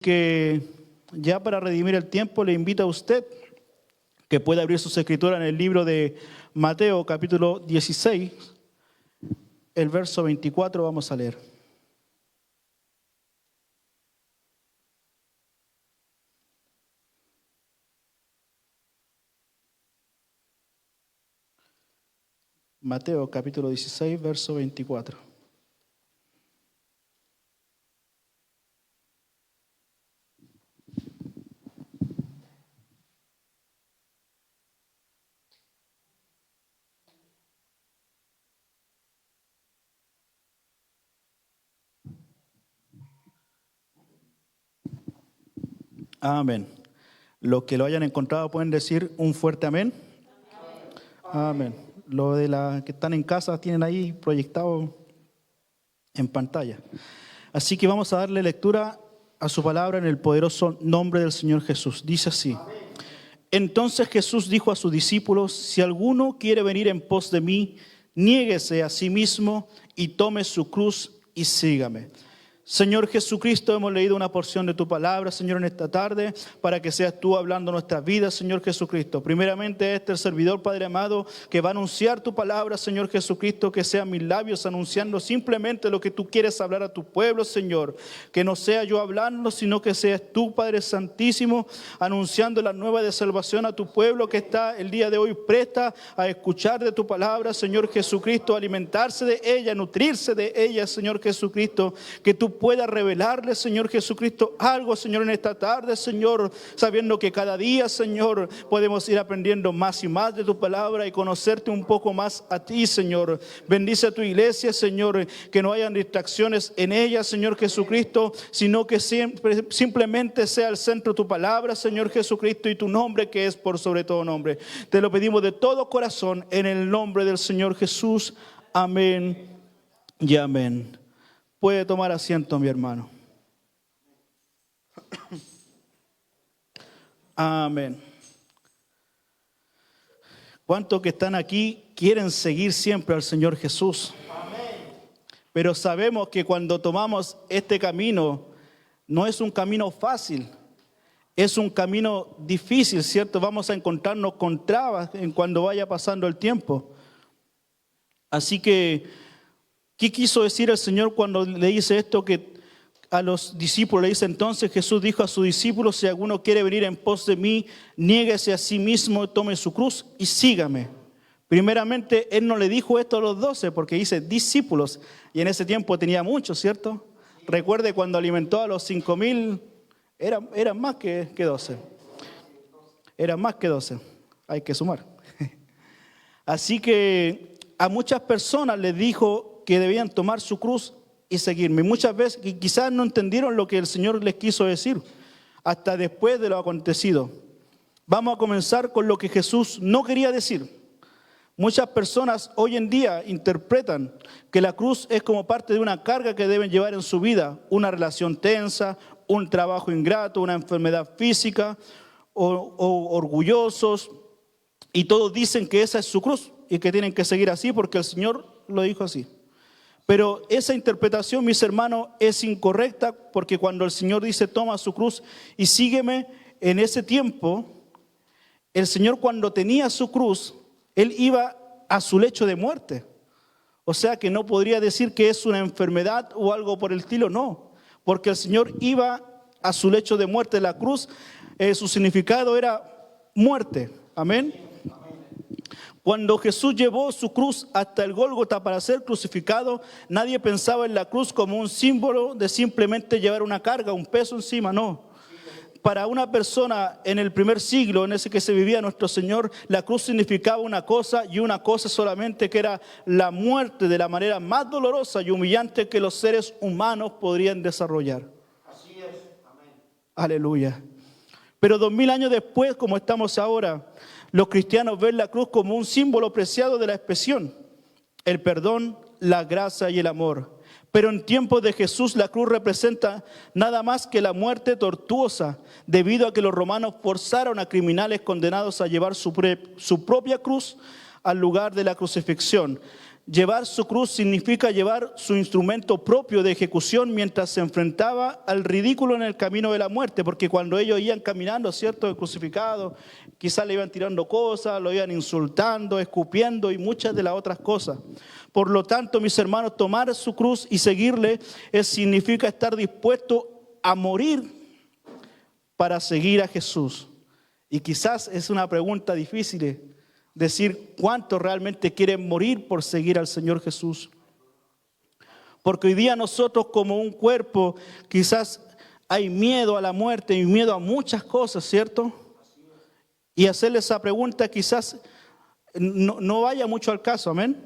Que ya para redimir el tiempo le invito a usted que pueda abrir sus escrituras en el libro de Mateo capítulo 16, el verso 24 vamos a leer. Mateo capítulo 16, verso 24. Amén. Los que lo hayan encontrado pueden decir un fuerte amén. Amén. Los de las que están en casa tienen ahí proyectado en pantalla. Así que vamos a darle lectura a su palabra en el poderoso nombre del Señor Jesús. Dice así: Entonces Jesús dijo a sus discípulos: si alguno quiere venir en pos de mí, niéguese a sí mismo y tome su cruz y sígame. Señor Jesucristo, hemos leído una porción de tu palabra, Señor, en esta tarde, para que seas tú hablando nuestras vidas, Señor Jesucristo. Primeramente, el servidor, Padre amado, que va a anunciar tu palabra, Señor Jesucristo, que sean mis labios anunciando simplemente lo que tú quieres hablar a tu pueblo, Señor. Que no sea yo hablando, sino que seas tú, Padre Santísimo, anunciando la nueva de salvación a tu pueblo que está el día de hoy presta a escuchar de tu palabra, Señor Jesucristo, alimentarse de ella, nutrirse de ella, Señor Jesucristo. Que tú pueda revelarle, Señor Jesucristo, algo, Señor, en esta tarde, Señor, sabiendo que cada día, Señor, podemos ir aprendiendo más y más de tu palabra y conocerte un poco más a ti, Señor. Bendice a tu iglesia, Señor, que no hayan distracciones en ella, Señor Jesucristo, sino que simplemente sea el centro tu palabra, Señor Jesucristo, y tu nombre, que es por sobre todo nombre. Te lo pedimos de todo corazón en el nombre del Señor Jesús. Amén y amén. Puede tomar asiento, mi hermano. Amén. ¿Cuántos que están aquí quieren seguir siempre al Señor Jesús? Amén. Pero sabemos que cuando tomamos este camino, no es un camino fácil, es un camino difícil, ¿cierto? Vamos a encontrarnos con trabas cuando vaya pasando el tiempo. Así que, ¿qué quiso decir el Señor cuando le dice esto? Que a los discípulos le dice: entonces Jesús dijo a sus discípulos: si alguno quiere venir en pos de mí, niéguese a sí mismo, tome su cruz y sígame. Primeramente, Él no le dijo esto a los 12 porque dice discípulos, y en ese tiempo tenía muchos, ¿cierto? Recuerde cuando alimentó a los 5,000, eran más que 12. Eran más que 12, hay que sumar. Así que a muchas personas les dijo que debían tomar su cruz y seguirme. Muchas veces quizás no entendieron lo que el Señor les quiso decir hasta después de lo acontecido. Vamos a comenzar con lo que Jesús no quería decir. Muchas personas hoy en día interpretan que la cruz es como parte de una carga que deben llevar en su vida, una relación tensa, un trabajo ingrato, una enfermedad física o orgullosos, y todos dicen que esa es su cruz y que tienen que seguir así porque el Señor lo dijo así. Pero esa interpretación, mis hermanos, es incorrecta, porque cuando el Señor dice toma su cruz y sígueme, en ese tiempo, el Señor cuando tenía su cruz, Él iba a su lecho de muerte. O sea que no podría decir que es una enfermedad o algo por el estilo, no. Porque el Señor iba a su lecho de muerte. La cruz, su significado era muerte. Amén. Cuando Jesús llevó su cruz hasta el Gólgota para ser crucificado, nadie pensaba en la cruz como un símbolo de simplemente llevar una carga, un peso encima, no. Para una persona en el primer siglo, en ese que se vivía nuestro Señor, la cruz significaba una cosa y una cosa solamente, que era la muerte de la manera más dolorosa y humillante que los seres humanos podrían desarrollar. Así es. Amén. Aleluya. Pero 2000 años después, como estamos ahora, los cristianos ven la cruz como un símbolo preciado de la expiación, el perdón, la gracia y el amor. Pero en tiempos de Jesús la cruz representa nada más que la muerte tortuosa, debido a que los romanos forzaron a criminales condenados a llevar su propia cruz al lugar de la crucifixión. Llevar su cruz significa llevar su instrumento propio de ejecución mientras se enfrentaba al ridículo en el camino de la muerte, porque cuando ellos iban caminando, ¿cierto?, crucificados, quizás le iban tirando cosas, lo iban insultando, escupiendo y muchas de las otras cosas. Por lo tanto, mis hermanos, tomar su cruz y seguirle significa estar dispuesto a morir para seguir a Jesús. Y quizás es una pregunta difícil decir cuántos realmente quieren morir por seguir al Señor Jesús. Porque hoy día nosotros como un cuerpo quizás hay miedo a la muerte y miedo a muchas cosas, ¿cierto? Y hacerle esa pregunta quizás no vaya mucho al caso, amén.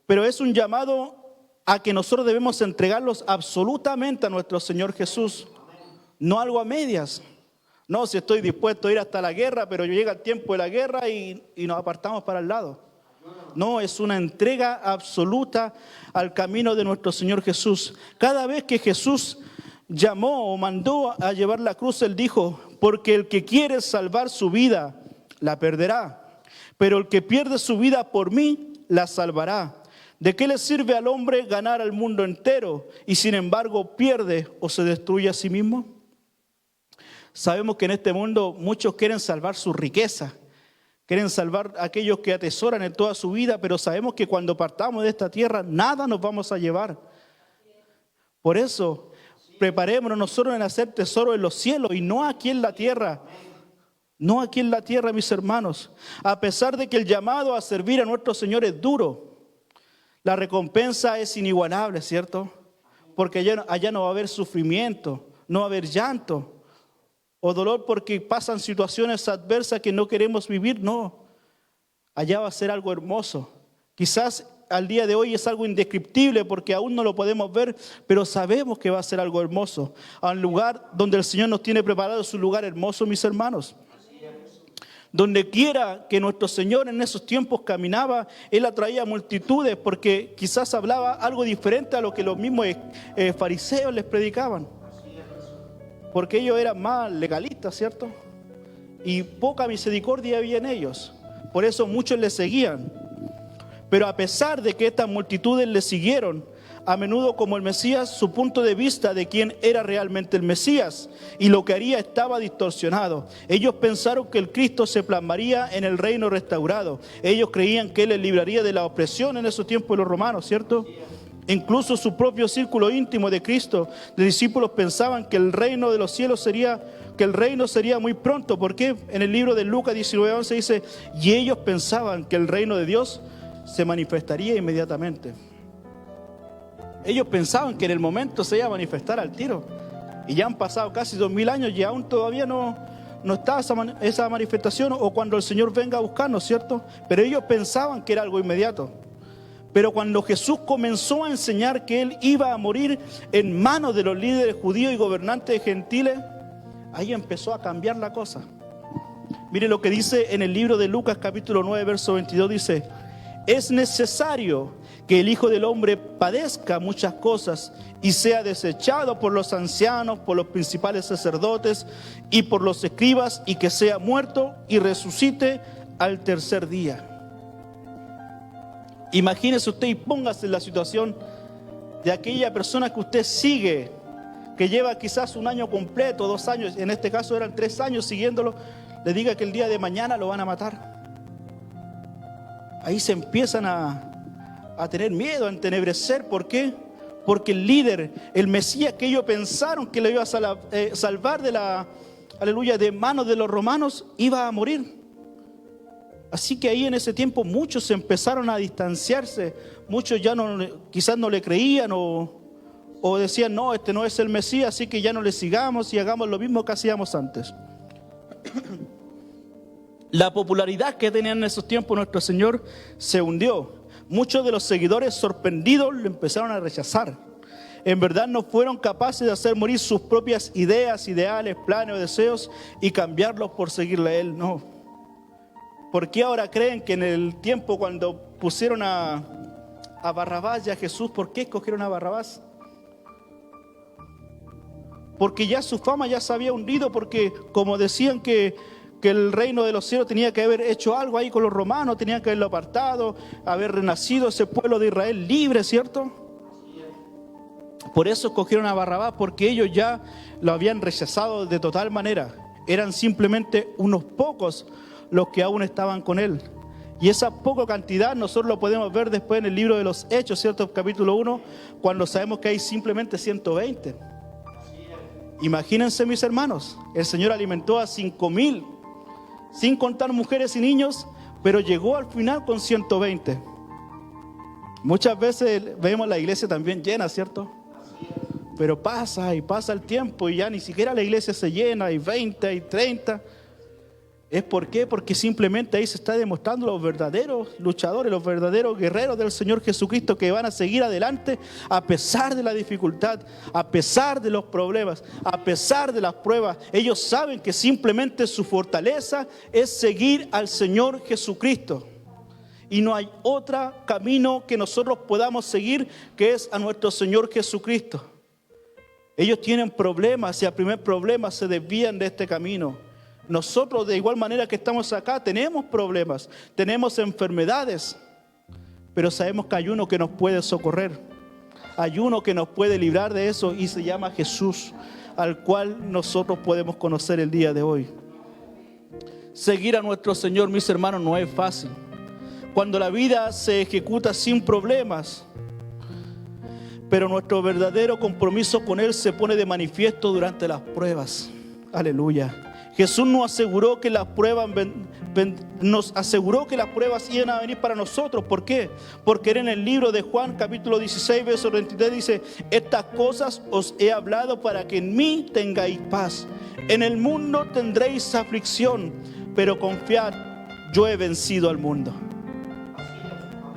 Pero es un llamado a que nosotros debemos entregarlos absolutamente a nuestro Señor Jesús, no algo a medias. No, si estoy dispuesto a ir hasta la guerra, pero llega el tiempo de la guerra y nos apartamos para el lado. No, es una entrega absoluta al camino de nuestro Señor Jesús. Cada vez que Jesús llamó o mandó a llevar la cruz, Él dijo, porque el que quiere salvar su vida, la perderá. Pero el que pierde su vida por mí, la salvará. ¿De qué le sirve al hombre ganar al mundo entero y sin embargo pierde o se destruye a sí mismo? Sabemos que en este mundo muchos quieren salvar su riqueza, quieren salvar a aquellos que atesoran en toda su vida, pero sabemos que cuando partamos de esta tierra nada nos vamos a llevar. Por eso, preparémonos nosotros en hacer tesoro en los cielos y no aquí en la tierra. No aquí en la tierra, mis hermanos. A pesar de que el llamado a servir a nuestro Señor es duro, la recompensa es inigualable, ¿cierto? Porque allá no va a haber sufrimiento, no va a haber llanto o dolor porque pasan situaciones adversas que no queremos vivir, no. Allá va a ser algo hermoso. Quizás al día de hoy es algo indescriptible porque aún no lo podemos ver, pero sabemos que va a ser algo hermoso. A un lugar donde el Señor nos tiene preparado, es un lugar hermoso, mis hermanos. Donde quiera que nuestro Señor en esos tiempos caminaba, Él atraía multitudes porque quizás hablaba algo diferente a lo que los mismos fariseos les predicaban. Porque ellos eran más legalistas, ¿cierto? Y poca misericordia había en ellos. Por eso muchos le seguían. Pero a pesar de que estas multitudes le siguieron, a menudo como el Mesías, su punto de vista de quién era realmente el Mesías y lo que haría estaba distorsionado. Ellos pensaron que el Cristo se plasmaría en el reino restaurado. Ellos creían que Él les libraría de la opresión en esos tiempos de los romanos, ¿cierto? Incluso su propio círculo íntimo de Cristo, de discípulos, pensaban que el reino de los cielos sería muy pronto. ¿Por qué? En el libro de Lucas 19:11 dice, y ellos pensaban que el reino de Dios se manifestaría inmediatamente. Ellos pensaban que en el momento se iba a manifestar al tiro. Y ya han pasado casi 2000 años y aún todavía no está esa manifestación o cuando el Señor venga a buscarnos, ¿cierto? Pero ellos pensaban que era algo inmediato. Pero cuando Jesús comenzó a enseñar que Él iba a morir en manos de los líderes judíos y gobernantes gentiles, ahí empezó a cambiar la cosa. Mire lo que dice en el libro de Lucas capítulo 9, verso 22, dice, es necesario que el Hijo del Hombre padezca muchas cosas y sea desechado por los ancianos, por los principales sacerdotes y por los escribas, y que sea muerto y resucite al tercer día. Imagínese usted y póngase en la situación de aquella persona que usted sigue, que lleva quizás un año completo, 2 años, en este caso eran 3 años siguiéndolo, le diga que el día de mañana lo van a matar. Ahí se empiezan a tener miedo, a entenebrecer. ¿Por qué? Porque el líder, el Mesías que ellos pensaron que le iba a salvar de manos de los romanos, iba a morir. Así que ahí en ese tiempo muchos se empezaron a distanciarse, muchos ya quizás no le creían o decían, no, este no es el Mesías, así que ya no le sigamos y hagamos lo mismo que hacíamos antes. La popularidad que tenía en esos tiempos nuestro Señor se hundió. Muchos de los seguidores sorprendidos lo empezaron a rechazar. En verdad no fueron capaces de hacer morir sus propias ideas, ideales, planes o deseos y cambiarlos por seguirle a Él, no. ¿Por qué ahora creen que en el tiempo cuando pusieron a Barrabás y a Jesús, por qué escogieron a Barrabás? Porque ya su fama ya se había hundido, porque como decían que que el reino de los cielos tenía que haber hecho algo ahí con los romanos, tenían que haberlo apartado, haber renacido ese pueblo de Israel libre, ¿cierto? Por eso escogieron a Barrabás, porque ellos ya lo habían rechazado de total manera. Eran simplemente unos pocos los que aún estaban con él. Y esa poca cantidad nosotros lo podemos ver después en el libro de los Hechos, ¿cierto? Capítulo 1, cuando sabemos que hay simplemente 120. Imagínense, mis hermanos, el Señor alimentó a 5,000, sin contar mujeres y niños, pero llegó al final con 120. Muchas veces vemos la iglesia también llena, ¿cierto? Pero pasa y pasa el tiempo y ya ni siquiera la iglesia se llena, hay 20, hay 30. ¿Es por qué? Porque simplemente ahí se está demostrando los verdaderos luchadores, los verdaderos guerreros del Señor Jesucristo, que van a seguir adelante a pesar de la dificultad, a pesar de los problemas, a pesar de las pruebas. Ellos saben que simplemente su fortaleza es seguir al Señor Jesucristo. Y no hay otro camino que nosotros podamos seguir que es a nuestro Señor Jesucristo. Ellos tienen problemas y al primer problema se desvían de este camino. Nosotros, de igual manera que estamos acá, tenemos problemas, tenemos enfermedades, pero sabemos que hay uno que nos puede socorrer, hay uno que nos puede librar de eso y se llama Jesús, al cual nosotros podemos conocer el día de hoy. Seguir a nuestro Señor, mis hermanos, no es fácil. Cuando la vida se ejecuta sin problemas, pero nuestro verdadero compromiso con Él se pone de manifiesto durante las pruebas. Aleluya. Jesús nos aseguró que las pruebas iban a venir para nosotros. ¿Por qué? Porque en el libro de Juan, capítulo 16, verso 23, dice: estas cosas os he hablado para que en mí tengáis paz. En el mundo tendréis aflicción, pero confiad, yo he vencido al mundo.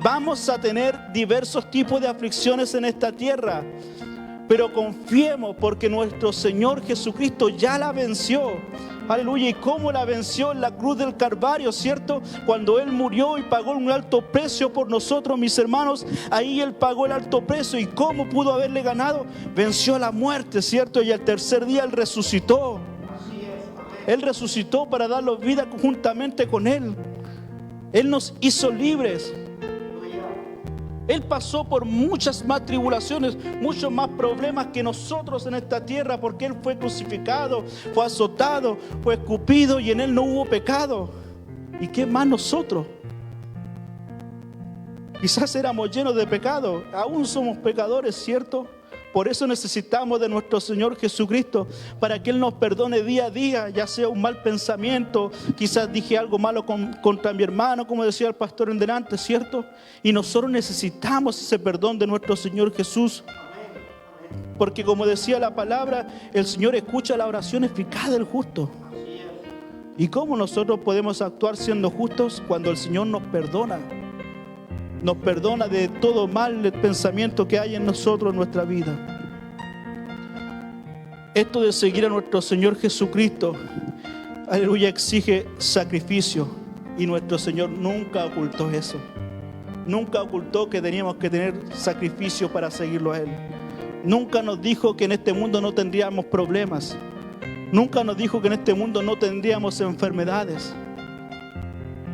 Vamos a tener diversos tipos de aflicciones en esta tierra, pero confiemos porque nuestro Señor Jesucristo ya la venció. Aleluya. ¿Y cómo la venció? En la cruz del Calvario, ¿cierto? Cuando Él murió y pagó un alto precio por nosotros, mis hermanos, ahí Él pagó el alto precio. ¿Y cómo pudo haberle ganado? Venció a la muerte, ¿cierto? Y al tercer día Él resucitó. Él resucitó para darnos vida juntamente con Él. Él nos hizo libres. Él pasó por muchas más tribulaciones, muchos más problemas que nosotros en esta tierra, porque Él fue crucificado, fue azotado, fue escupido y en Él no hubo pecado. ¿Y qué más nosotros? Quizás éramos llenos de pecado, aún somos pecadores, ¿cierto? Por eso necesitamos de nuestro Señor Jesucristo, para que Él nos perdone día a día, ya sea un mal pensamiento, quizás dije algo malo contra mi hermano, como decía el pastor en delante, ¿cierto? Y nosotros necesitamos ese perdón de nuestro Señor Jesús. Porque como decía la palabra, el Señor escucha la oración eficaz del justo. ¿Y cómo nosotros podemos actuar siendo justos? Cuando el Señor nos perdona. Nos perdona de todo mal el pensamiento que hay en nosotros en nuestra vida. Esto de seguir a nuestro Señor Jesucristo, aleluya, exige sacrificio. Y nuestro Señor nunca ocultó eso. Nunca ocultó que teníamos que tener sacrificio para seguirlo a Él. Nunca nos dijo que en este mundo no tendríamos problemas. Nunca nos dijo que en este mundo no tendríamos enfermedades.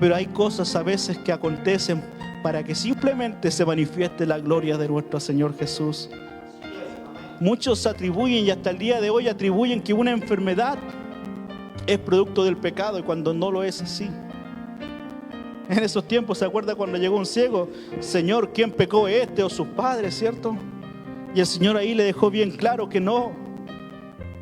Pero hay cosas a veces que acontecen para que simplemente se manifieste la gloria de nuestro Señor Jesús. Muchos atribuyen, y hasta el día de hoy atribuyen, que una enfermedad es producto del pecado, y cuando no lo es así. En esos tiempos, ¿se acuerda cuando llegó un ciego? Señor, ¿quién pecó, este o sus padres, cierto? Y el Señor ahí le dejó bien claro que no,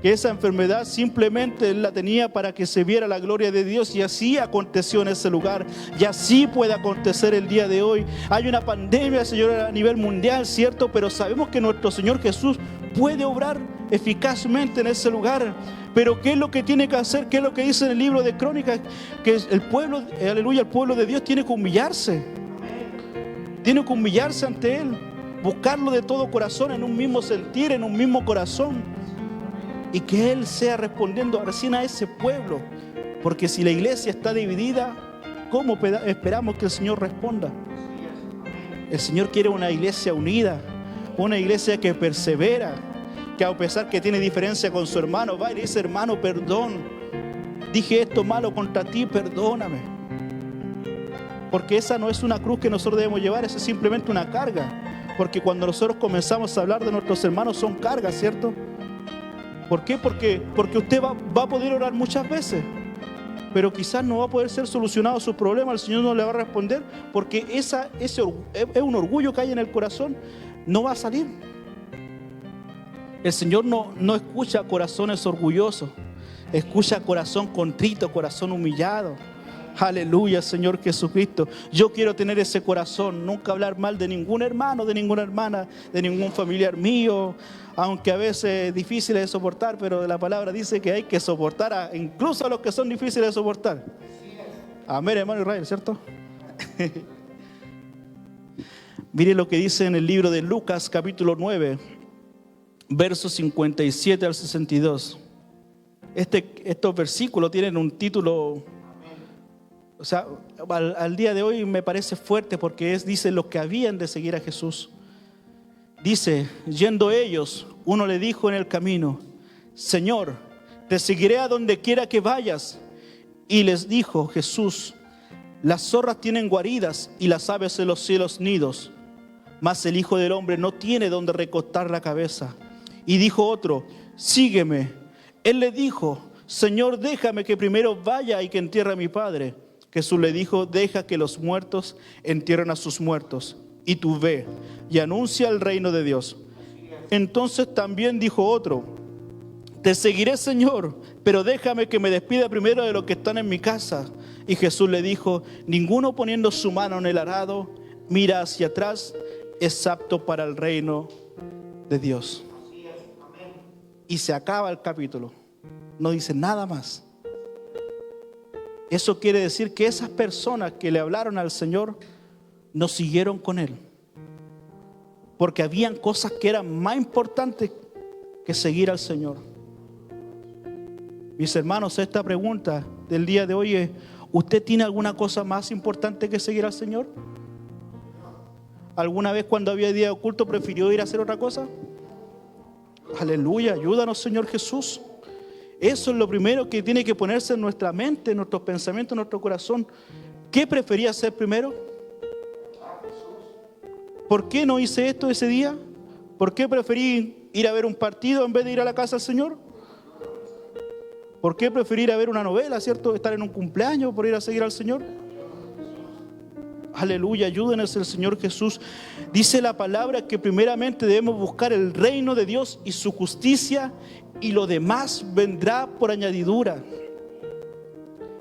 que esa enfermedad simplemente Él la tenía para que se viera la gloria de Dios, y así aconteció en ese lugar, y así puede acontecer el día de hoy. Hay una pandemia, Señor, a nivel mundial, ¿cierto? Pero sabemos que nuestro Señor Jesús puede obrar eficazmente en ese lugar. Pero ¿qué es lo que tiene que hacer? ¿Qué es lo que dice en el libro de Crónicas? Que el pueblo, aleluya, el pueblo de Dios tiene que humillarse. Tiene que humillarse ante Él, buscarlo de todo corazón, en un mismo sentir, en un mismo corazón. Y que Él sea respondiendo recién a ese pueblo. Porque si la iglesia está dividida, ¿cómo esperamos que el Señor responda? El Señor quiere una iglesia unida, una iglesia que persevera, que a pesar que tiene diferencia con su hermano, va y le dice: hermano, perdón. dije esto malo contra ti, perdóname. Porque esa no es una cruz que nosotros debemos llevar, esa es simplemente una carga. Porque cuando nosotros comenzamos a hablar de nuestros hermanos son cargas, ¿cierto? ¿Por qué? Porque usted va a poder orar muchas veces, pero quizás no va a poder ser solucionado su problema, el Señor no le va a responder, porque ese es un orgullo que hay en el corazón, no va a salir. El Señor no escucha corazones orgullosos, escucha corazón contrito, corazón humillado. Aleluya, Señor Jesucristo. Yo quiero tener ese corazón, nunca hablar mal de ningún hermano, de ninguna hermana, de ningún familiar mío, aunque a veces es difícil de soportar, pero la palabra dice que hay que soportar incluso a los que son difíciles de soportar. Amén, hermano Israel, ¿cierto? Mire lo que dice en el libro de Lucas, capítulo 9, versos 57 al 62. Estos versículos tienen un título, o sea, al día de hoy me parece fuerte porque dice los que habían de seguir a Jesús. Dice, yendo ellos, uno le dijo en el camino, Señor, te seguiré a donde quiera que vayas. Y les dijo Jesús, las zorras tienen guaridas y las aves en los cielos nidos, mas el Hijo del Hombre no tiene donde recostar la cabeza. Y dijo otro, sígueme. Él le dijo, Señor, déjame que primero vaya y que entierre a mi padre. Jesús le dijo, deja que los muertos entierren a sus muertos, y tú ve y anuncia el reino de Dios. Entonces también dijo otro, te seguiré, Señor, pero déjame que me despida primero de los que están en mi casa. Y Jesús le dijo, ninguno poniendo su mano en el arado mira hacia atrás, es apto para el reino de Dios. Y se acaba el capítulo, no dice nada más. Eso quiere decir que esas personas que le hablaron al Señor no siguieron con Él, porque habían cosas que eran más importantes que seguir al Señor. Mis hermanos, esta pregunta del día de hoy es, ¿usted tiene alguna cosa más importante que seguir al Señor? ¿Alguna vez cuando había día oculto prefirió ir a hacer otra cosa? Aleluya, ayúdanos, Señor Jesús. Eso es lo primero que tiene que ponerse en nuestra mente, en nuestros pensamientos, en nuestro corazón. ¿Qué prefería hacer primero? ¿Por qué no hice esto ese día? ¿Por qué preferí ir a ver un partido en vez de ir a la casa del Señor? ¿Por qué preferí ir a ver una novela, cierto? Estar en un cumpleaños por ir a seguir al Señor. Aleluya, ayúdenos el Señor Jesús. Dice la palabra que primeramente debemos buscar el reino de Dios y su justicia, y lo demás vendrá por añadidura.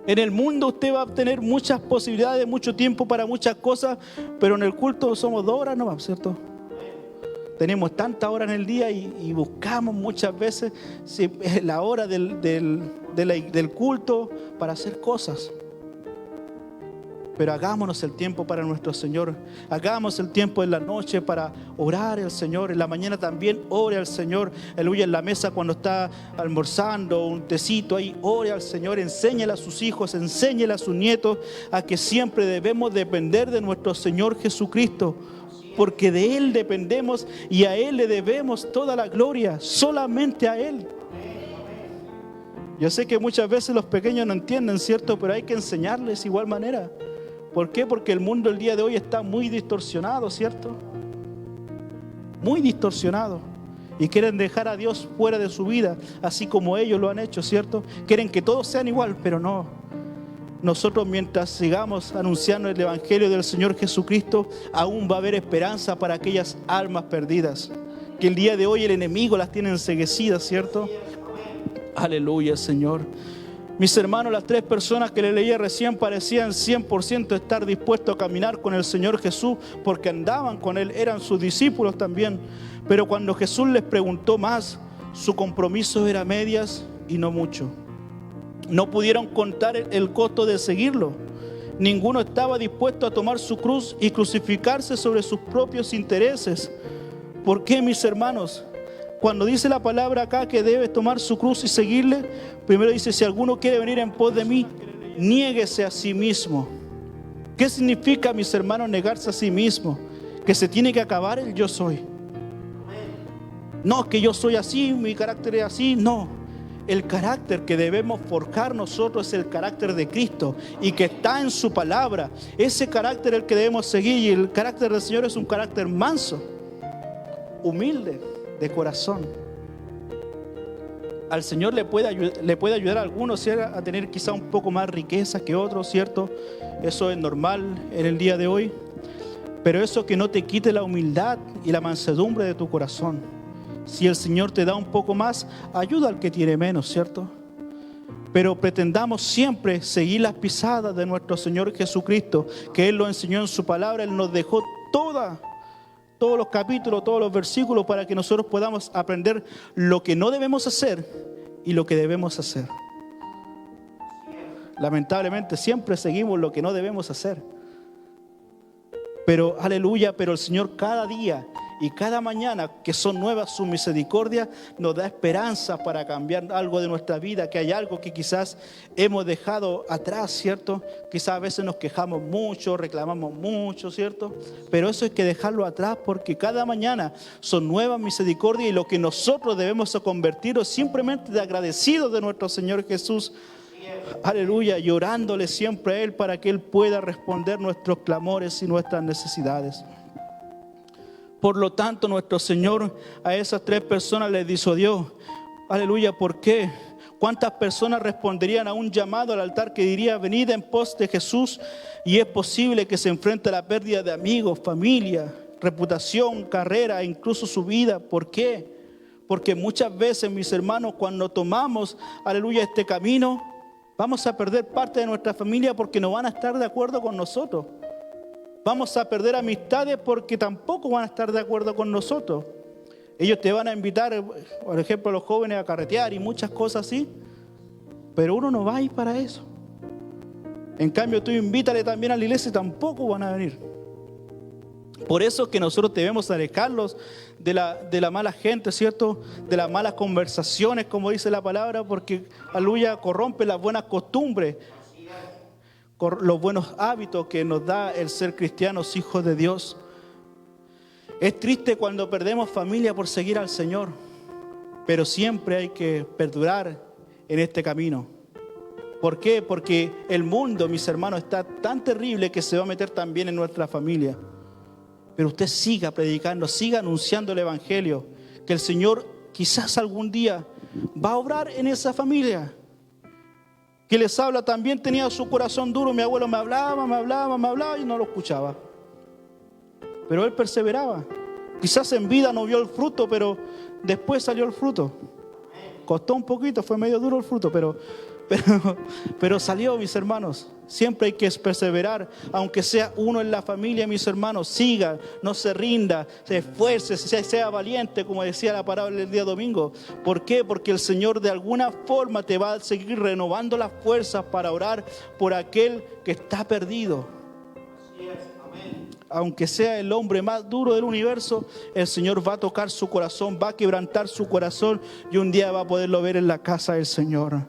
En el mundo usted va a obtener muchas posibilidades, mucho tiempo para muchas cosas, pero en el culto somos 2 horas nomás, ¿cierto? Tenemos tantas horas en el día y buscamos muchas veces la hora del culto para hacer cosas. Pero hagámonos el tiempo para nuestro Señor. Hagamos el tiempo en la noche para orar al Señor. En la mañana también ore al Señor. Aleluya, en la mesa cuando está almorzando, un tecito ahí, ore al Señor. Enséñele a sus hijos, enséñele a sus nietos a que siempre debemos depender de nuestro Señor Jesucristo. Porque de Él dependemos y a Él le debemos toda la gloria. Solamente a Él. Yo sé que muchas veces los pequeños no entienden, ¿cierto? Pero hay que enseñarles de igual manera. ¿Por qué? Porque el mundo el día de hoy está muy distorsionado, ¿cierto? Muy distorsionado. Y quieren dejar a Dios fuera de su vida, así como ellos lo han hecho, ¿cierto? Quieren que todos sean igual, pero no. Nosotros, mientras sigamos anunciando el Evangelio del Señor Jesucristo, aún va a haber esperanza para aquellas almas perdidas, que el día de hoy el enemigo las tiene enceguecidas, ¿cierto? Aleluya, Señor. Mis hermanos, las 3 personas que le leí recién parecían 100% estar dispuestos a caminar con el Señor Jesús, porque andaban con Él, eran sus discípulos también. Pero cuando Jesús les preguntó más, su compromiso era medias y no mucho. No pudieron contar el costo de seguirlo. Ninguno estaba dispuesto a tomar su cruz y crucificarse sobre sus propios intereses. ¿Por qué, mis hermanos? Cuando dice la palabra acá que debe tomar su cruz y seguirle, primero dice, si alguno quiere venir en pos de mí, niéguese a sí mismo. ¿Qué significa, mis hermanos, negarse a sí mismo? Que se tiene que acabar el yo soy. No, que yo soy así, mi carácter es así, no. el carácter que debemos forjar nosotros es el carácter de Cristo y que está en su palabra. Ese carácter es el que debemos seguir, y el carácter del Señor es un carácter manso, humilde de corazón. Al Señor le puede ayudar a algunos, ¿cierto?, a tener quizá un poco más riqueza que otros, ¿cierto? Eso es normal en el día de hoy. Pero eso que no te quite la humildad y la mansedumbre de tu corazón. Si el Señor te da un poco más, ayuda al que tiene menos, ¿cierto? Pero pretendamos siempre seguir las pisadas de nuestro Señor Jesucristo, que Él lo enseñó en su palabra. Él nos dejó todos los capítulos, todos los versículos, para que nosotros podamos aprender lo que no debemos hacer y lo que debemos hacer. Lamentablemente siempre seguimos lo que no debemos hacer. Pero aleluya, pero el Señor cada día y cada mañana, que son nuevas sus misericordias, nos da esperanza para cambiar algo de nuestra vida, que hay algo que quizás hemos dejado atrás, ¿cierto? Quizás a veces nos quejamos mucho, reclamamos mucho, ¿cierto? Pero eso hay que dejarlo atrás, porque cada mañana son nuevas misericordias, y lo que nosotros debemos convertirnos simplemente de agradecidos de nuestro Señor Jesús. Aleluya, y orándole siempre a Él para que Él pueda responder nuestros clamores y nuestras necesidades. Por lo tanto, nuestro Señor a esas 3 personas les disuadió. Aleluya, ¿por qué? ¿Cuántas personas responderían a un llamado al altar que diría: venid en pos de Jesús? Y es posible que se enfrente a la pérdida de amigos, familia, reputación, carrera e incluso su vida. ¿Por qué? Porque muchas veces, mis hermanos, cuando tomamos, aleluya, este camino, vamos a perder parte de nuestra familia porque no van a estar de acuerdo con nosotros. Vamos a perder amistades porque tampoco van a estar de acuerdo con nosotros. Ellos te van a invitar, por ejemplo, a los jóvenes a carretear y muchas cosas así, pero uno no va a ir para eso. En cambio, tú invítale también a la iglesia y tampoco van a venir. Por eso es que nosotros debemos alejarlos de la mala gente, ¿cierto? De las malas conversaciones, como dice la palabra, porque, aleluya, corrompe las buenas costumbres, los buenos hábitos que nos da el ser cristianos, hijos de Dios. Es triste cuando perdemos familia por seguir al Señor, pero siempre hay que perdurar en este camino. ¿Por qué? Porque el mundo, mis hermanos, está tan terrible que se va a meter también en nuestra familia. Pero usted siga predicando, siga anunciando el Evangelio, que el Señor quizás algún día va a obrar en esa familia. Que les habla también tenía su corazón duro. Mi abuelo me hablaba y no lo escuchaba. Pero él perseveraba. Quizás en vida no vio el fruto, pero después salió el fruto. Costó un poquito, fue medio duro el fruto, pero salió, mis hermanos. Siempre hay que perseverar, aunque sea uno en la familia, mis hermanos. Siga, no se rinda, se esfuerce, sea valiente, como decía la parábola del día domingo. ¿Por qué? Porque el Señor de alguna forma te va a seguir renovando las fuerzas para orar por aquel que está perdido. Así es, amén. Aunque sea el hombre más duro del universo, el Señor va a tocar su corazón, va a quebrantar su corazón, y un día va a poderlo ver en la casa del Señor.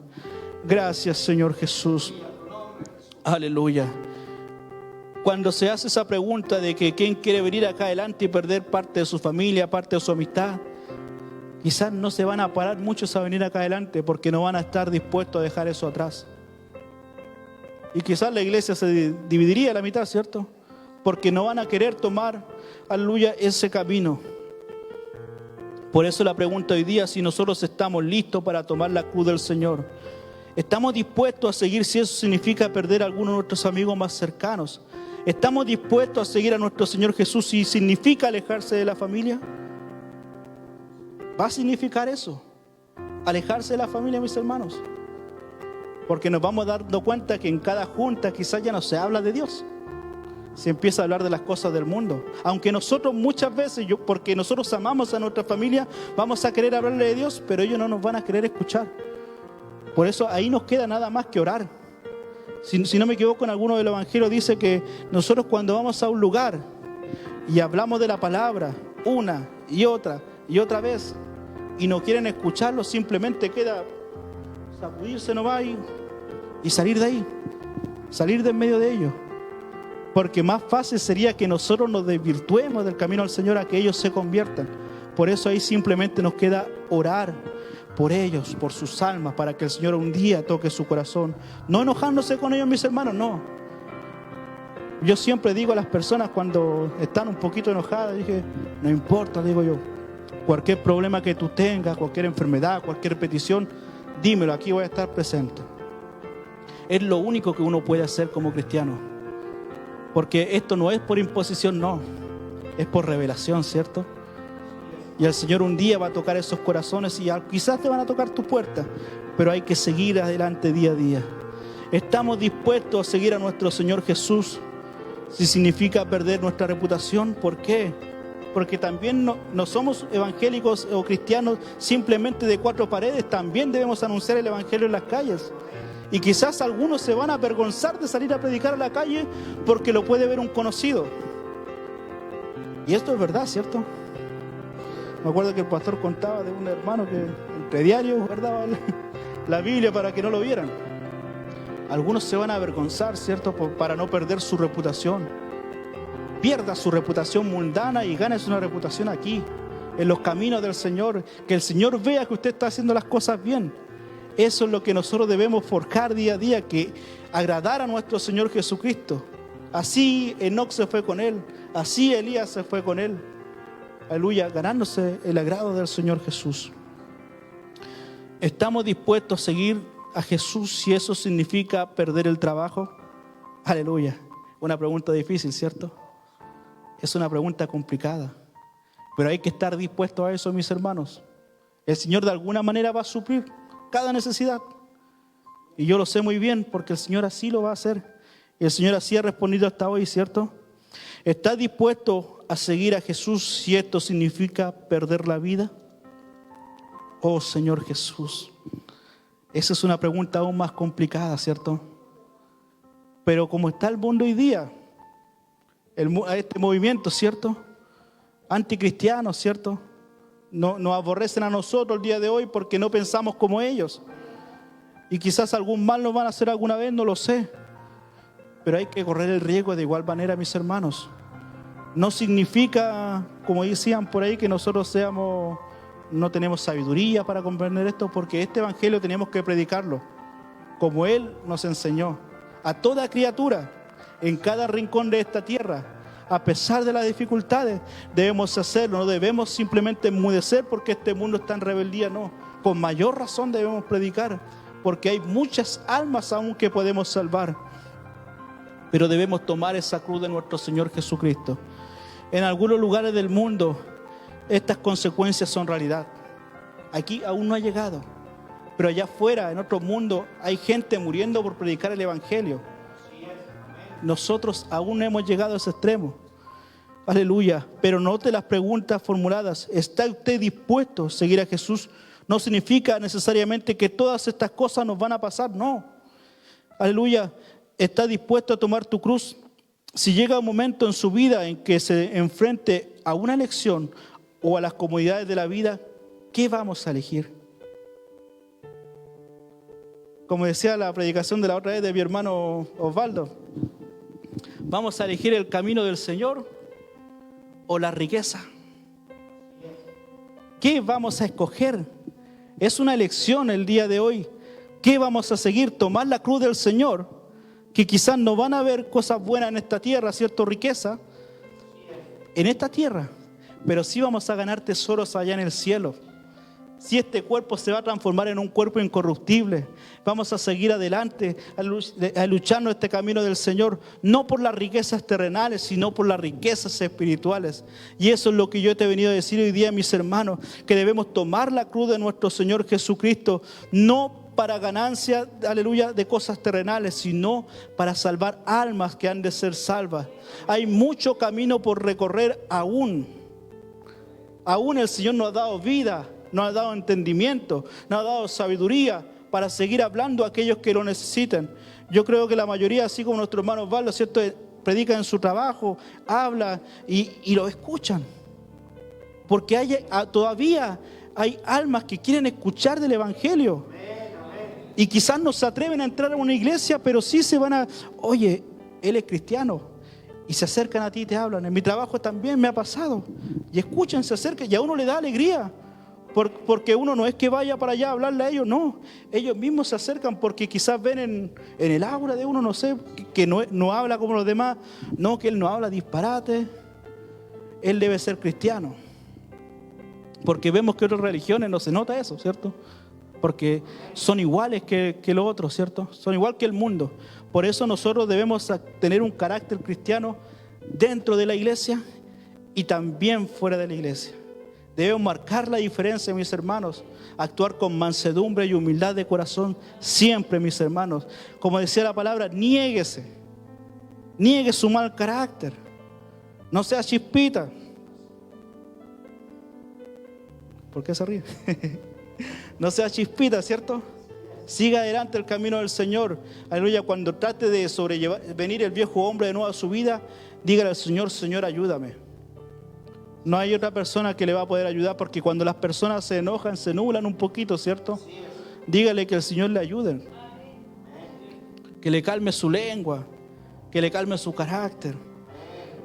Gracias, Señor Jesús. Aleluya. Cuando se hace esa pregunta de que quién quiere venir acá adelante y perder parte de su familia, parte de su amistad, quizás no se van a parar muchos a venir acá adelante porque no van a estar dispuestos a dejar eso atrás. Y quizás la iglesia se dividiría a la mitad, ¿cierto? Porque no van a querer tomar, aleluya, ese camino. Por eso la pregunta hoy día: si nosotros estamos listos para tomar la cruz del Señor. ¿Estamos dispuestos a seguir si eso significa perder a algunos de nuestros amigos más cercanos? ¿Estamos dispuestos a seguir a nuestro Señor Jesús si significa alejarse de la familia? ¿Va a significar eso? Alejarse de la familia, mis hermanos. Porque nos vamos dando cuenta que en cada junta quizás ya no se habla de Dios. Se empieza a hablar de las cosas del mundo. Aunque nosotros muchas veces, porque nosotros amamos a nuestra familia, vamos a querer hablarle de Dios, pero ellos no nos van a querer escuchar. Por eso ahí nos queda nada más que orar. Si no me equivoco, en alguno de los evangelios dice que nosotros cuando vamos a un lugar y hablamos de la palabra una y otra vez y no quieren escucharlo, simplemente queda sacudirse nomás y salir de ahí, salir de en medio de ellos. Porque más fácil sería que nosotros nos desvirtuemos del camino al Señor a que ellos se conviertan. Por eso ahí simplemente nos queda orar por ellos, por sus almas, para que el Señor un día toque su corazón. No enojándose con ellos, mis hermanos, no. Yo siempre digo a las personas cuando están un poquito enojadas, dije, no importa, digo yo, cualquier problema que tú tengas, cualquier enfermedad, cualquier petición, dímelo, aquí voy a estar presente. Es lo único que uno puede hacer como cristiano. Porque esto no es por imposición, no. Es por revelación, ¿cierto? Y el Señor un día va a tocar esos corazones y quizás te van a tocar tu puerta, pero hay que seguir adelante día a día. ¿Estamos dispuestos a seguir a nuestro Señor Jesús si significa perder nuestra reputación? ¿Por qué? Porque también no somos evangélicos o cristianos simplemente de cuatro paredes, también debemos anunciar el evangelio en las calles. Y quizás algunos se van a avergonzar de salir a predicar a la calle porque lo puede ver un conocido. Y esto es verdad, ¿cierto? Me acuerdo que el pastor contaba de un hermano que entre diarios guardaba la Biblia para que no lo vieran. Algunos se van a avergonzar, ¿cierto? Para no perder su reputación. Pierda su reputación mundana y gane una reputación aquí, en los caminos del Señor. Que el Señor vea que usted está haciendo las cosas bien. Eso es lo que nosotros debemos forjar día a día, que agradar a nuestro Señor Jesucristo. Así Enoc se fue con él, así Elías se fue con él. Aleluya, ganándose el agrado del Señor Jesús. ¿Estamos dispuestos a seguir a Jesús si eso significa perder el trabajo? Aleluya. Una pregunta difícil, ¿cierto? Es una pregunta complicada. Pero hay que estar dispuestos a eso, mis hermanos. El Señor de alguna manera va a suplir cada necesidad. Y yo lo sé muy bien porque el Señor así lo va a hacer. Y el Señor así ha respondido hasta hoy, ¿cierto? ¿Estás dispuesto a seguir a Jesús si esto significa perder la vida? Oh Señor Jesús. Esa es una pregunta aún más complicada, ¿cierto? Pero como está el mundo hoy día, este movimiento, ¿cierto? Anticristiano, ¿cierto? Nos aborrecen a nosotros el día de hoy porque no pensamos como ellos. Y quizás algún mal nos van a hacer alguna vez, no lo sé. Pero hay que correr el riesgo de igual manera, mis hermanos. No significa, como decían por ahí, que nosotros no tenemos sabiduría para comprender esto, porque este evangelio tenemos que predicarlo como Él nos enseñó a toda criatura en cada rincón de esta tierra. A pesar de las dificultades debemos hacerlo, no debemos simplemente enmudecer porque este mundo está en rebeldía, no. Con mayor razón debemos predicar porque hay muchas almas aún que podemos salvar. Pero debemos tomar esa cruz de nuestro Señor Jesucristo. En algunos lugares del mundo estas consecuencias son realidad. Aquí aún no ha llegado, pero allá afuera, en otro mundo, hay gente muriendo por predicar el evangelio. Nosotros aún no hemos llegado a ese extremo. Aleluya. Pero note las preguntas formuladas. ¿Está usted dispuesto a seguir a Jesús? No significa necesariamente que todas estas cosas nos van a pasar, no. Aleluya. ¿Está dispuesto a tomar tu cruz? Si llega un momento en su vida en que se enfrente a una elección o a las comodidades de la vida, ¿qué vamos a elegir? Como decía la predicación de la otra vez de mi hermano Osvaldo, ¿vamos a elegir el camino del Señor o la riqueza? ¿Qué vamos a escoger? Es una elección el día de hoy. ¿Qué vamos a seguir? ¿Tomar la cruz del Señor? Que quizás no van a haber cosas buenas en esta tierra, ¿cierto? Riqueza en esta tierra, pero sí vamos a ganar tesoros allá en el cielo. Si este cuerpo se va a transformar en un cuerpo incorruptible, vamos a seguir adelante a luchar este camino del Señor, no por las riquezas terrenales, sino por las riquezas espirituales. Y eso es lo que yo te he venido a decir hoy día, mis hermanos, que debemos tomar la cruz de nuestro Señor Jesucristo, no para ganancia, aleluya, de cosas terrenales, sino para salvar almas que han de ser salvas. Hay mucho camino por recorrer aún. Aún el Señor nos ha dado vida, nos ha dado entendimiento, nos ha dado sabiduría para seguir hablando a aquellos que lo necesitan. Yo creo que la mayoría, así como nuestro hermano Osvaldo, ¿cierto?, predica en su trabajo, habla y lo escuchan. Porque todavía hay almas que quieren escuchar del evangelio. Y quizás no se atreven a entrar a una iglesia, pero sí se van a... Oye, él es cristiano. Y se acercan a ti y te hablan. En mi trabajo también me ha pasado. Y escuchan, se acercan y a uno le da alegría. Porque uno no es que vaya para allá a hablarle a ellos, no. Ellos mismos se acercan porque quizás ven en el aura de uno, no sé, que no habla como los demás. No, que él no habla disparate. Él debe ser cristiano. Porque vemos que otras religiones no se nota eso, ¿cierto? Porque son iguales que los otros, ¿cierto? Son igual que el mundo. Por eso nosotros debemos tener un carácter cristiano dentro de la iglesia y también fuera de la iglesia. Debemos marcar la diferencia, mis hermanos. Actuar con mansedumbre y humildad de corazón siempre, mis hermanos. Como decía la palabra, niéguese. Niegue su mal carácter. No sea chispita. ¿Por qué se ríe? No sea chispita, ¿cierto? Siga adelante el camino del Señor. Aleluya. Cuando trate de venir el viejo hombre de nuevo a su vida, dígale al Señor, Señor, ayúdame. No hay otra persona que le va a poder ayudar, porque cuando las personas se enojan, se nublan un poquito, ¿cierto? Dígale que el Señor le ayude. Que le calme su lengua, que le calme su carácter.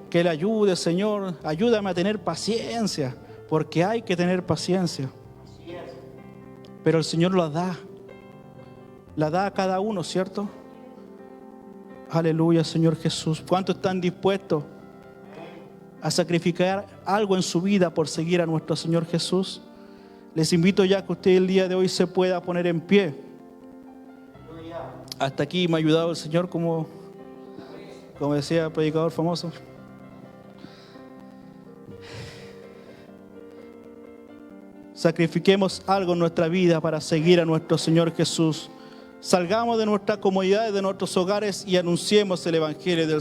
Que le ayude, Señor. Ayúdame a tener paciencia, porque hay que tener paciencia. Pero el Señor la da a cada uno, ¿cierto? Aleluya, Señor Jesús. ¿Cuántos están dispuestos a sacrificar algo en su vida por seguir a nuestro Señor Jesús? Les invito ya que usted el día de hoy se pueda poner en pie. Hasta aquí me ha ayudado el Señor, como decía el predicador famoso. Sacrifiquemos algo en nuestra vida para seguir a nuestro Señor Jesús. Salgamos de nuestras comodidades, de nuestros hogares y anunciemos el Evangelio del Señor.